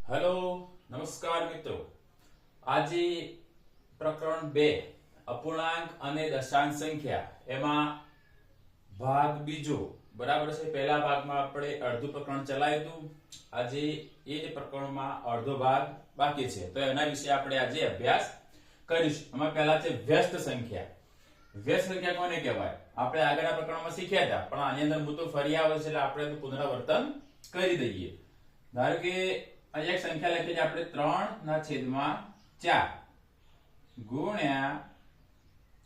Hello, નમસ્કાર મિત્રો. આજે પ્રકરણ 2 અપૂર્ણાંક અને દશાંશ સંખ્યા એમાં ભાગ બીજો. બરાબર છે. પહેલા ભાગમાં આપણે અડધું પ્રકરણ ચલાવ્યું હતું. આજે એ જ પ્રકરણમાં અડધો ભાગ બાકી છે, તો એના વિશે આપણે આજે અભ્યાસ કરીશું. એમાં પહેલા છે વ્યસ્ત સંખ્યા. વ્યસ્ત સંખ્યા કોને કહેવાય? આપણે આગળના પ્રકરણમાં શીખ્યા હતા, પણ આની અંદર મુદ્દો ફરી આવે છે એટલે આપણે પુનરાવર્તન કરી દઈએ. ધારો કે અહીંયા એક સંખ્યા લખી છે આપણે 3/4 ગુણ્યા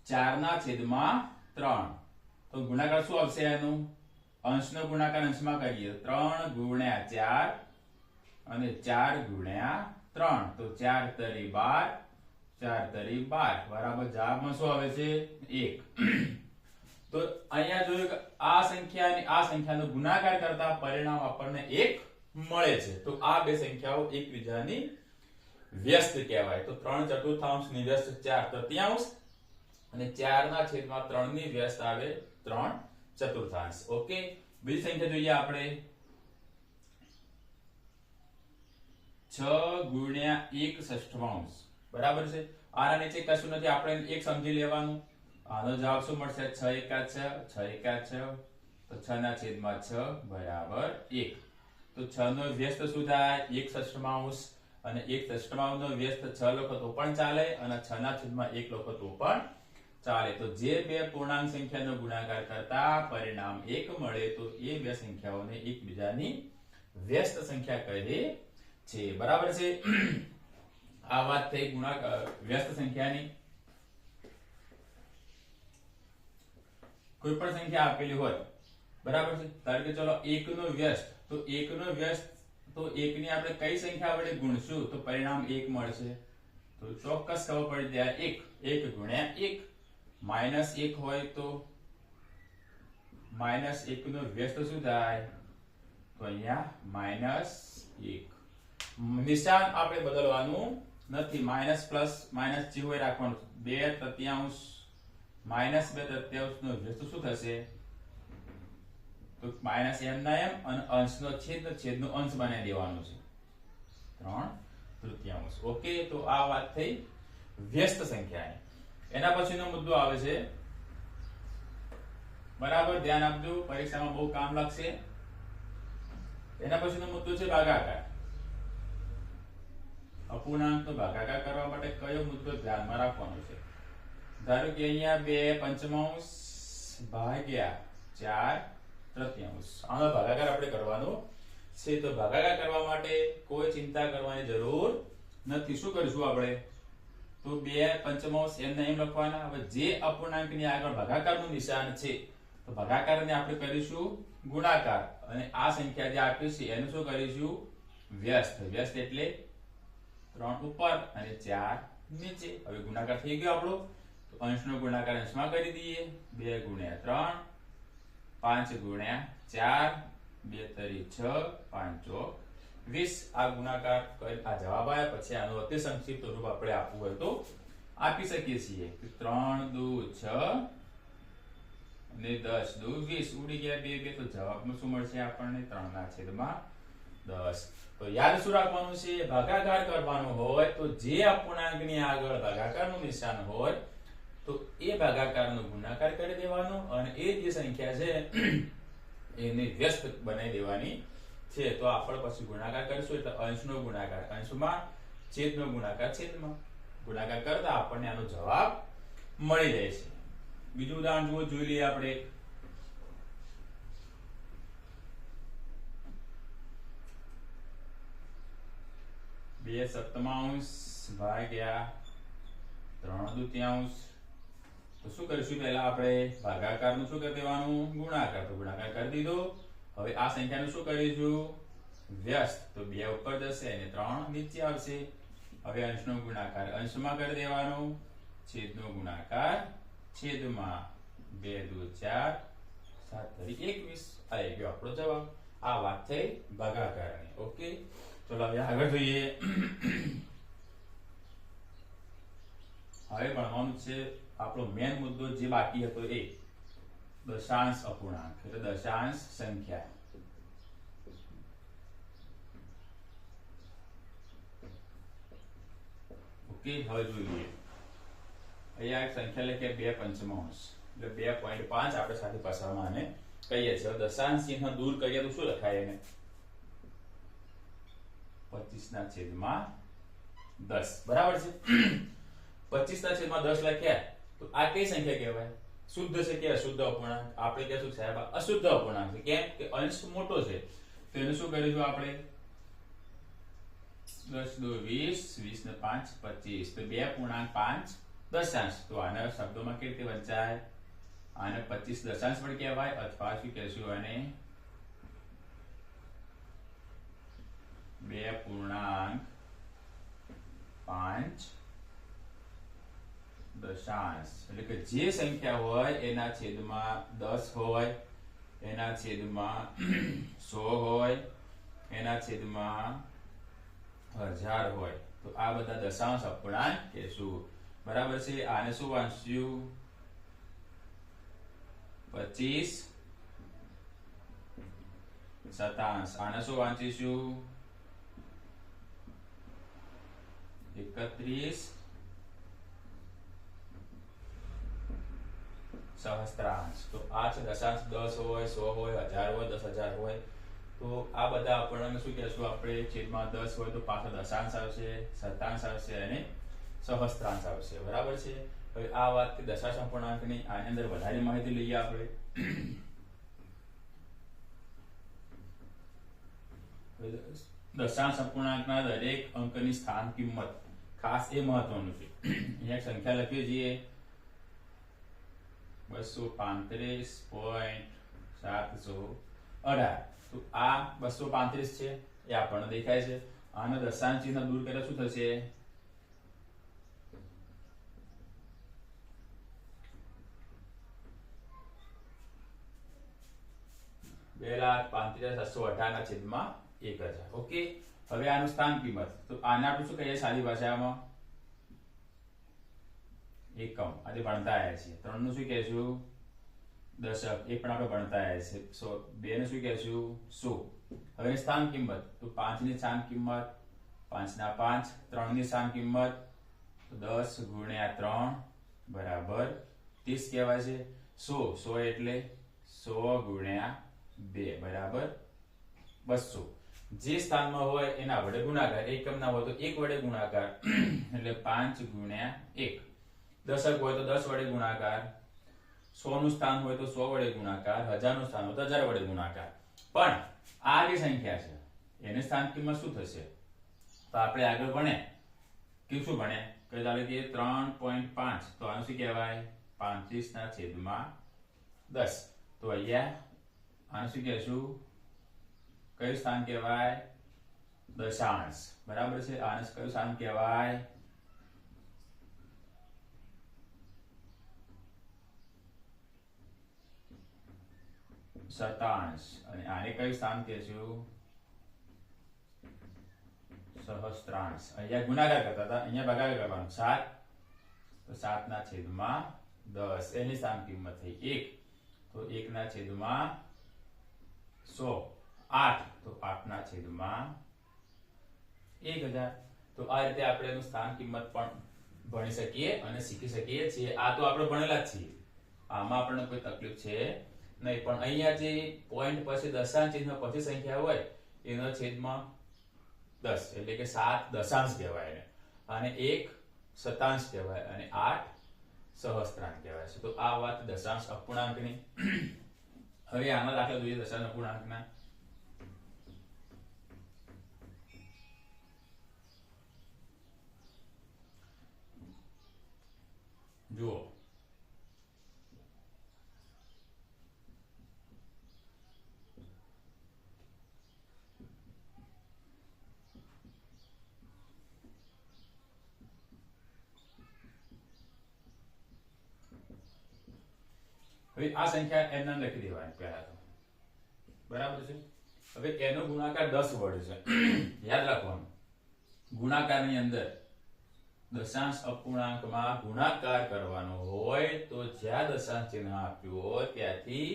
4/3. તો ગુણાકાર શું આવશે? એનું અંશનો ગુણાકાર અંશમાં કરીએ 3 ગુણ્યા 4 અને 4 ગુણ્યા 3, તો 4 તરી 12, 4 તરી 12 બરાબર. જવાબમાં શું આવે છે? 1. તો અહીંયા જોયું કે આ સંખ્યા અને આ સંખ્યાનો ગુણાકાર કરતા પરિણામ આપણને 1 મળે છે. તો આ બે સંખ્યાઓ એકબીજાની વ્યસ્ત કહેવાય. તો 3/4 ની વ્યસ્ત 4/3 અને 4/3 ની વ્યસ્ત આવે 3/4. ઓકે. બીજી સંખ્યા જોઈએ આપણે 6 ગુણ્યા 1/6. બરાબર છે. આના નીચે કશું નથી, આપણે એક સમજી લેવાનું. આનો જવાબ શું મળશે? 6 એકા 6, 6 એકા 6, તો 6/6 બરાબર 1. તો 6 નો વ્યસ્ત શું થાય? 1/6 અને 1/6 નો વ્યસ્ત 6 લખો તો પણ ચાલે અને 6/1 લખો તો પણ ચાલે. તો જે બે પૂર્ણાંક સંખ્યાનો ગુણાકાર કરતા પરિણામ 1 મળે તો એ બે સંખ્યાઓને એકબીજાની વ્યસ્ત સંખ્યા કહે છે. બરાબર છે. આ વાત થઈ વ્યસ્ત સંખ્યાની. કોઈ પણ સંખ્યા આપેલી હોય, બરાબર છે. ધારો કે ચલો 1 નો વ્યસ્ત, તો 1 નો વ્યસ્ત તો 1 ની આપણે કઈ સંખ્યા વડે ગુણશું તો પરિણામ 1 મળશે? તો ચોક્કસ ખબર પડી જાય 1 ગુણ્યા 1. -1 હોય તો -1 નો વ્યસ્ત શું થાય? તો અહીંયા -1. નિશાન આપણે બદલવાનું નથી. માઇનસ પ્લસ માઇનસ જે હોય રાખવાનું. 2/3 -2/3 નો વ્યસ્ત શું થશે? તો -m અને અંશનો છેદનો અંશ બનાવી દેવાનો છે 3/3. ઓકે. તો આ વાત થઈ વ્યસ્ત સંખ્યાની. એના પછીનો મુદ્દો આવે છે, બરાબર ધ્યાન આપજો, પરીક્ષામાં બહુ કામ લાગશે. એના પછીનો મુદ્દો છે ભાગાકાર. અપૂર્ણાંકનો ભાગાકાર કરવા માટે કયો મુદ્દો ધ્યાનમાં રાખવાનો છે? ધારો કે અહીંયા 2/5 ભાગ્યા 4/3. આનો ભાગાકાર આપણે કરવાનો છે. તો ભાગાકાર કરવા માટે કોઈ ચિંતા કરવાની જરૂર નથી. શું કરીશું આપણે? તો 2/5 એમને એમ લખવાના. હવે જે અપૂર્ણાંકની આગળ ભાગાકારનું નિશાન છે તો ભાગાકારને આપણે કરીશું ગુણાકાર, અને આ સંખ્યા જે આપી છે એનું શું કરીશું? વ્યસ્ત. વ્યસ્ત એટલે 3 ઉપર અને 4 નીચે. હવે ગુણાકાર થઈ ગયો આપણો. તો અંશનો ગુણાકાર અંશમાં કરી દઈએ. 2 ગુણ્યા 3, 5 ગુણ્યા 4, 2 તરી 6, 5 20. આ ગુણાકાર કરી આ જવાબ આવ્યા પછી આનો અતિ સંક્ષિપ્ત રૂપ આપણે આપવું હોય તો આપી શકીએ છીએ. 3 દુ 6 અને 10 દુ 20. ઉડી ગયા 2 2, તો જવાબમાં શું મળશે આપણને? 3/10. તો યાદ શું રાખવાનું છે? ભાગાકાર કરવાનો હોય તો જે અપૂર્ણાંકની આગળ ભાગાકારનું નિશાન હોય તો એ ભાગાકારનો ગુણાકાર કરી દેવાનો, અને એ જે સંખ્યા છે એને વ્યસ્ત બનાવી દેવાની છે. તો આપણે પછી ગુણાકાર કરીશું એટલે અંશનો ગુણાકાર અંશમાં, છેદનો ગુણાકાર છેદમાં. ગુણાકાર કરતા આપણને આનો જવાબ મળી જાય છે. બીજું ઉદાહરણ જોઈ લઈએ આપણે. બે સપ્તમાંશ ભાગ્યા 3/4. તો શું કરીશું? પહેલા આપણે ભાગાકારનું શું કરી દેવાનું? ગુણાકાર. તો ગુણાકાર કરી દીધો. હવે આ સંખ્યાનું શું કરીશું? વ્યસ્ત. તો 2 ઉપર જશે અને 3 નીચે આવશે. હવે અંશનો ગુણાકાર અંશમાં કરી દેવાનો, છેદનો ગુણાકાર છેદમાં. 2 દુ 4, 7 તરી 21. આવી ગયો આપણો જવાબ. આ વાત થઈ ભાગાકારની. ઓકે. ચલો હવે આગળ જોઈએ. હવે ભણવાનું છે આપણો મેન મુદ્દો જે બાકી હતો એ દશાંશ અપૂર્ણાંક એટલે દશાંશ સંખ્યા. ઓકે, હવે જોઈએ અહીંયા એક સંખ્યા લખીએ 2 પંચમાંશ એટલે 2.5 આપણે સાથે પાસામાં આને કહીએ છીએ. હવે દશાંશ ચિહ્ન દૂર કરીએ તો શું લખાય એને? 25/10 બરાબર છે. 25/10 લખ્યા તો આ કઈ સંખ્યા કહેવાય? શુદ્ધ છે કે અશુદ્ધ અપૂર્ણાંક? આપણે કહેશું સાહેબ આ અશુદ્ધ અપૂર્ણાંક છે. કેમ કે અંશ મોટો છે તો એને શું કરીશું આપણે? 10 2 20 20 ને 5 25 તો 2.5 દશાંશ. તો આના શબ્દોમાં કેવી રીતે વંચાય? આને 25 દશાંશ પણ કહેવાય અથવા શું કહેશું આને 2.5 દશાંશ. એટલે કે જે સંખ્યા હોય એના છેદમાં 10 હોય, એના છેદમાં 100 હોય, એના છેદમાં 1000 હોય તો આ બધા દશાંશ અપૂર્ણાંક કહેશું. બરાબર છે. આને શું વાંચ્યું? 25 શતાંશ. આને શું વાંચીશું? 31 સહસ્ત્રાંશ. તો આ છે દશાંશ. 10 હોય, 100 હોય, 1000 હોય, 10,000 હોય તો આ બધા અપૂર્ણાંક શું કહેશું આપણે? છેદમાં 10 હોય તો પાછળ દશાંશ આવશે, શતાંશ આવશે અને સહસ્ત્રાંશ આવશે. બરાબર છે. હવે આ વાત કે દશાંશ અપૂર્ણાંકની આની અંદર વધારે માહિતી લઈએ આપણે. દશાંશ અપૂર્ણાંકના દરેક અંકની સ્થાન કિંમત ખાસ એ મહત્વનું છે. અહીંયા સંખ્યા લખીએ છીએ 235.718 તો આ 235 છે એ આપણને દેખાય છે. આને દશાંશ ચિહ્ન દૂર કરે શું થશે? 2,35,718/1000. ઓકે. હવે આનું સ્થાન કિંમત તો આને આપણે શું કહીએ સાદી ભાષામાં? એકમ. આજે ભણતા આવ્યા છીએ. 3 નું શું કહેશું? દશક. એ પણ આપણે ભણતા આવ્યા છીએ. 2 ને શું કહેશું? 100. હવે સ્થાન કિંમત તો 5 ની સ્થાન કિંમત 5 ના 5, 3 ની સ્થાન કિંમત તો 10 ગુણ્યા 3 બરાબર 30 કહેવાય છે. 100 એટલે 100 ગુણ્યા 2 બરાબર 200. જે સ્થાનમાં હોય એના વડે ગુણાકાર. એકમ ના હોય તો 1 વડે ગુણાકાર એટલે 5 ગુણ્યા 1. દશક હોય તો 10 વડે ગુણાકાર. 100 નું સ્થાન હોય તો 100 વડે ગુણાકાર. 1000 નું સ્થાન હોય તો 1000 વડે ગુણાકાર. પણ આ જે સંખ્યા છે એની સ્થાન કિંમત શું થશે? તો આપણે આગળ ભણે કે શું ભણે કે ચાલે કે 3.5 તો આનું શું કહેવાય? 35/10. તો અહીંયા આનું શું કહેશું? કયું સ્થાન કહેવાય? દશાંશ. બરાબર છે. આને કયું સ્થાન કહેવાય? શતાંશ. અને આને કયું સ્થાન કહેશું? સહસ્ત્રાંશ. અહીંયા ગુણાકાર કરતા હતા, અહીંયા ભાગાકાર કરવાનો. 7 તો 7/10 એની સ્થાન કિંમત થઈ 1 તો 1/100. 8 તો 8/1000. તો આ રીતે આપણે એનું સ્થાન કિંમત પણ ભણી શકીએ અને શીખી શકીએ છીએ. આ તો આપણે ભણેલા જ છીએ, આમાં આપણને કોઈ તકલીફ છે નહીં. પણ અહીંયા જે પોઈન્ટ પછી દશાંશ ચિહ્ન પછી સંખ્યા હોય એનો છેદમાં 10 એટલે કે 7 દશાંશ કહેવાય એને, અને 1 શતાંશ કહેવાય અને 8 સહસ્ત્રાંક કહેવાય છે. તો આ વાત દશાંશ અપૂર્ણાંકની. હવે આના દાખલા જોઈએ દશાંશ અપૂર્ણાંકના. જુઓ હવે આ સંખ્યા એમ નામ લખી દેવાની પહેલા તો. બરાબર છે. હવે એનો ગુણાકાર 10 વડે છે. યાદ રાખવાનું, ગુણાકારની અંદર દશાંશ અપૂર્ણાંકમાં ગુણાકાર કરવાનો હોય તો જ્યાં દશાંશ ચિહ્ન આપ્યું હોય ત્યાંથી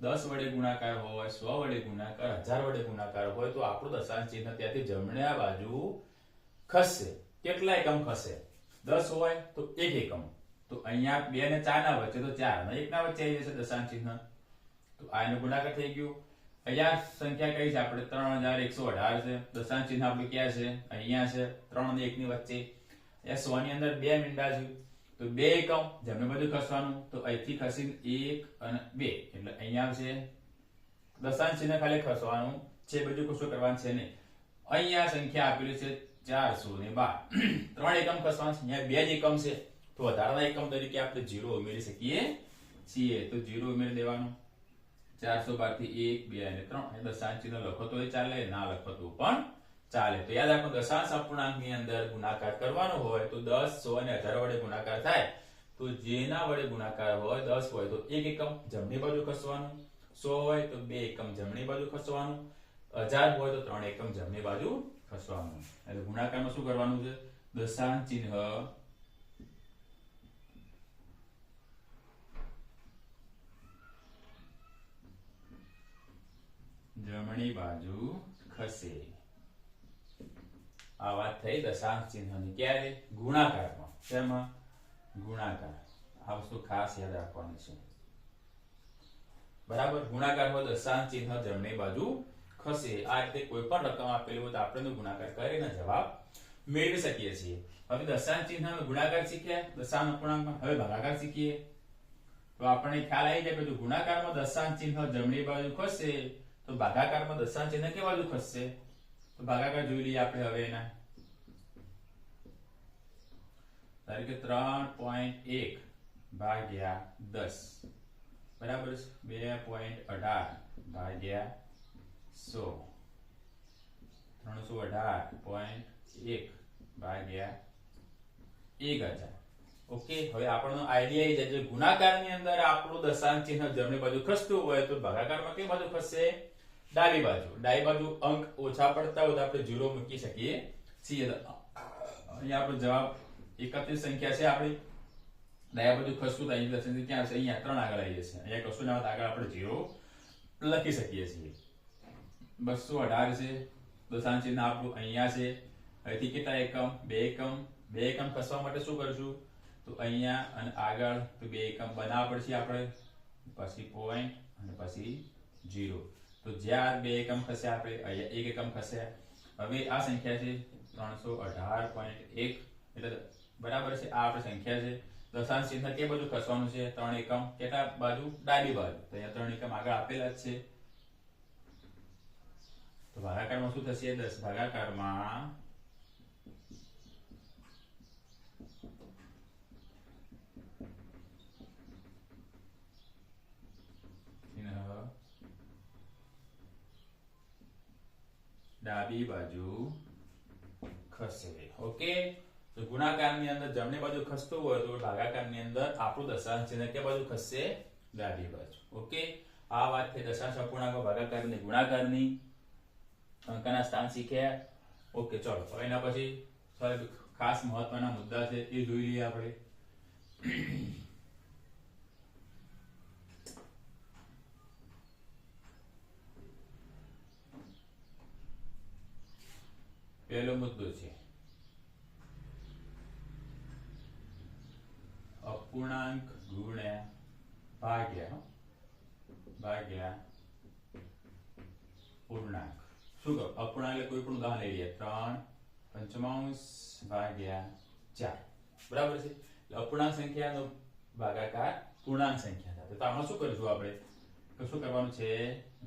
10 વડે ગુણાકાર હોય, 100 વડે ગુણાકાર, 1000 વડે ગુણાકાર હોય તો આપણું દશાંશ ચિહ્ન ત્યાંથી જમણે બાજુ ખસશે. કેટલા એકમ ખસે? 10 હોય તો 1 એકમ, તો અહીંયા 2 ને 4 ના વચ્ચે તો 4 અને 1 ના વચ્ચે આવી જશે દશાંશ ચિહ્ન, તો આ એનો ગુણાકાર થઈ ગયો. અહીંયા સંખ્યા કઈ છે આપણે 3118 છે, દશાંશ ચિહ્ન આપણે ક્યાં છે અહીંયા છે 3 અને 1 ની વચ્ચે. અહીંયા 100 ની અંદર 2 મીંડા છે, તો 2 એકમ જમણી બાજુ ખસવાનું, તો અહીંથી ખસીને 1 અને 2 એટલે અહીંયા આવશે દશાંશ ચિહ્ન ખાલી ખસવાનું છે, બધું કશું કરવાનું છે નહીં. અહીંયા સંખ્યા આપેલી છે 412, 3 એકમ ખસવાનું છે, અહીંયા 2 જ એકમ છે, તો વધારાના એકમ તરીકે આપણે 0 ઉમેરી શકીએ છીએ, તો 0 ઉમેરી દેવાનું. 412 થી 1 2 અને 3 એ દશાંશ ચિહ્ન લખો તો ચાલે, ના લખો તો પણ ચાલે. તો યાદ રાખો દશાંશ અપૂર્ણાંકની અંદર ગુણાકાર કરવાનો હોય તો 10 100 અને 1000 વડે ગુણાકાર થાય, તો જેના વડે ગુણાકાર હોય 10 હોય તો 1 એકમ જમણી બાજુ ખસવાનું, 100 હોય તો 2 એકમ જમણી બાજુ ખસવાનું, 1000 હોય તો 3 એકમ જમણી બાજુ ખસવાનું. એટલે ગુણાકારમાં શું કરવાનું છે, દશાંશ ચિહ્ન જમણી બાજુ ખસે. આ વાત થઈ દશાંશ ચિહ્નની. ક્યારે? ગુણાકારમાં. શેમાં? ગુણાકાર. આ વસ્તુ ખાસ યાદ રાખવાની છે. બરાબર, ગુણાકાર હોય દશાંશ ચિહ્ન જમણી બાજુ ખસે. આ રીતે કોઈ પણ રકમ આપેલી હોય તો આપણે ગુણાકાર કરીને જવાબ મેળવી શકીએ છીએ. હવે દશાંશ ચિહ્ન ગુણાકાર શીખ્યા, દશાંશ અપૂર્ણાંકમાં. હવે ભાગાકાર શીખીએ તો આપણને ખ્યાલ આવી જાય કે ગુણાકારમાં દશાંશ ચિહ્ન જમણી બાજુ ખસે, તો ભાગાકારમાં દશાંશ ચિહ્ન કઈ બાજુ ખસશે? તો ભાગાકાર જોઈ લઈએ આપણે હવે એના. ધારો કે 3.1 ભાગ્યા 10 બરાબર છે 2.18 ભાગ્યા 100, 318.1 ભાગ્યા 1000. ઓકે, હવે આપણનો આઈડિયા એ છે ગુણાકારની અંદર આપણું દશાંશ ચિહ્ન જમણી બાજુ ખસતું હોય તો ભાગાકારમાં કઈ બાજુ ખસશે? ડાબી બાજુ. ડાબી બાજુ અંક ઓછા પડતા હોય તો આપણે 0 મૂકી શકીએ છીએ. અહીંયા આપણો જવાબ 31 સંખ્યા છે આપણી. ડાબી બાજુ ખસતું તો અહીં દશાંશ ક્યાં છે? અહીંયા 3 આગળ આવી જશે. અહીંયા કશું ના હોય આગળ આપણે 0 લખી શકીએ છીએ. 218 છે, દશાંશ ચિહ્ન આપણું અહીંયા છે. અહીંથી કેટલા એકમ? 2 એકમ. 2 એકમ ખસવા માટે શું કરશું? તો અહીંયા અને આગળ તો 2 એકમ બનાવવા પડશે આપણે, પછી પોઈન્ટ અને પછી 0. તો જ્યાં 2 એકમ ખસે આપણે અહીંયા 1 એકમ ખસે. હવે આ સંખ્યા છે 318.1 એટલે બરાબર છે. આ આપણી સંખ્યા છે. દશાંશ ચિહ્ન કે બાજુ ખસવાનું છે? 3 એકમ. કેટલા બાજુ? ડાબી બાજુ. તો અહીંયા 3 એકમ આગળ આપેલા જ છે. તો ભાગાકારમાં શું થશે? 10 ભાગાકારમાં ડાબી બાજુ ખસે. ઓકે, તો ગુણાકારની અંદર જમણી બાજુ ખસતું હોય તો ભાગાકારની અંદર આપણું દશાંશ ચિહ્ન કે બાજુ ખસશે? ડાબી બાજુ. ઓકે, આ વાત થઈ દશાંશ અપૂર્ણાંક ભાગાકારની ગુણાકારની. અંકના સ્થાન શીખ્યા. ઓકે, ચલો હવે એના પછી ખાસ મહત્વના મુદ્દા છે એ જોઈ લઈએ આપણે. પહેલો મુદ્દો છે અપૂર્ણાંક ગુણ્યા ભાગ્યા પૂર્ણાંક. શું કહો? અપૂર્ણાંક એટલે કોઈ પણ ઉદાહરણ લઈ લઈએ. 3/5 ભાગ્યા 4 બરાબર છે. એટલે અપૂર્ણાંક સંખ્યાનો ભાગાકાર પૂર્ણાંક સંખ્યા સાથે. તો આમાં શું કરીશું આપણે? તો શું કરવાનું છે?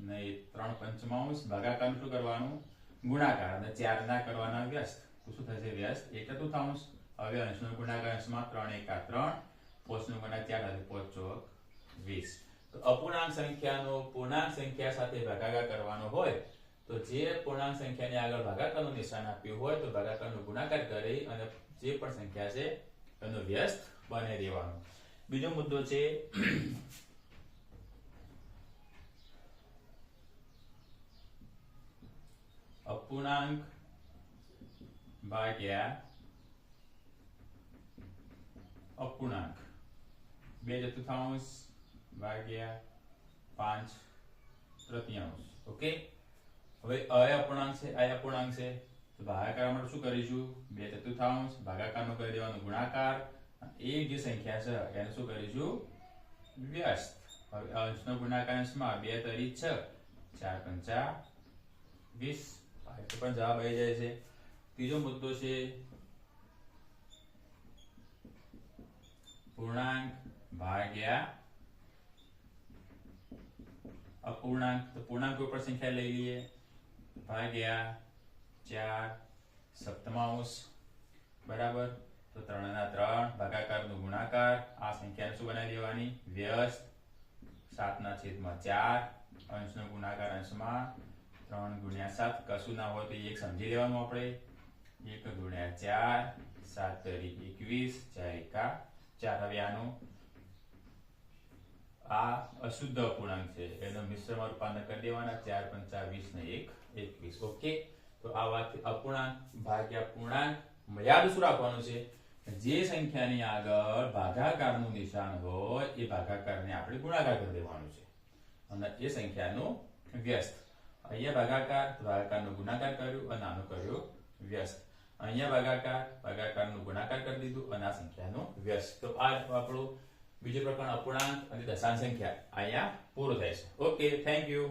નહીં, 3/5 ભાગાકાર શું કરવાનું? ગુણાકાર. અને 4 ના કરવાના વ્યસ્ત. તો શું થશે? વ્યસ્ત 1/4. હવે અંશનો ગુણાકાર અંશમાં 3 × 3, 5 નો ગુણાકાર 4 એટલે 5 ચોક 20. તો અપૂર્ણાંક સંખ્યાનો પૂર્ણાંક સંખ્યા સાથે ભાગાકાર કરવાનો હોય તો જે પૂર્ણાંક સંખ્યાની આગળ ભાગાકારનું નિશાન આપ્યું હોય તો ભાગાકારનો ગુણાકાર કરી અને જે પણ સંખ્યા છે એનો વ્યસ્ત બનાવી દેવાનો. બીજો મુદ્દો છે અપૂર્ણાંક ભાગ્યા અપૂર્ણાંક. 2/4 ભાગ્યા 5/3. ઓકે, હવે અ અપૂર્ણાંક છે, આ અપૂર્ણાંક છે. તો ભાગાકાર માટે શું કરીશું 2/4 ભાગાકારનો કરી દેવાનો ગુણાકાર એ જે સંખ્યા છે એને શું કરીશું વ્યસ્ત હવે અંશનો ગુણાકાર અંશમાં 2 તરી 6 4 પંચા 20 આ પણ જવાબ આવી જાય છે ત્રીજો મુદ્દો છે પૂર્ણાંક ભાગ્યા અપૂર્ણાંક તો પૂર્ણાંક કોઈ પણ સંખ્યા લઈ લઈએ ભાગ્યા 4 સપ્તમાંશ બરાબર તો 3 ના 3 ભાગાકારનો ગુણાકાર આ સંખ્યાને શું બનાવી દેવાની વ્યસ્ત 7 ના છેદમાં 4 અંશનો ગુણાકાર અંશમાં 3 ગુણ્યા 7 કશું ના હોય તો એક સમજી લેવાનું આપણે 1 ગુણ્યા 4 7 તરી 21 4 એકા 4 હવે આનું આ અશુદ્ધ અપૂર્ણાંક છે એનો મિશ્રમાં રૂપાંતર કરી દેવાના 4 પંચા 20 ને 1 21 ઓકે તો આ વાત અપૂર્ણાંક ભાગ્યા પૂર્ણાંક યાદ શું રાખવાનું છે જે સંખ્યાની આગળ ભાગાકારનું નિશાન હોય એ ભાગાકારને આપણે ગુણાકાર કરી દેવાનું છે અને એ સંખ્યાનું વ્યસ્ત અહીંયા ભાગાકારનો ગુણાકાર કર્યું અને આનો કર્યો વ્યસ્ત અહીંયા ભાગાકારનો ગુણાકાર કરી દીધું અને આ સંખ્યાનો વ્યસ્ત તો આ આપણું બીજો પ્રકાર અપૂર્ણાંક અને દશાંશ સંખ્યા અહીંયા પૂરો થાય છે ઓકે થેન્ક યુ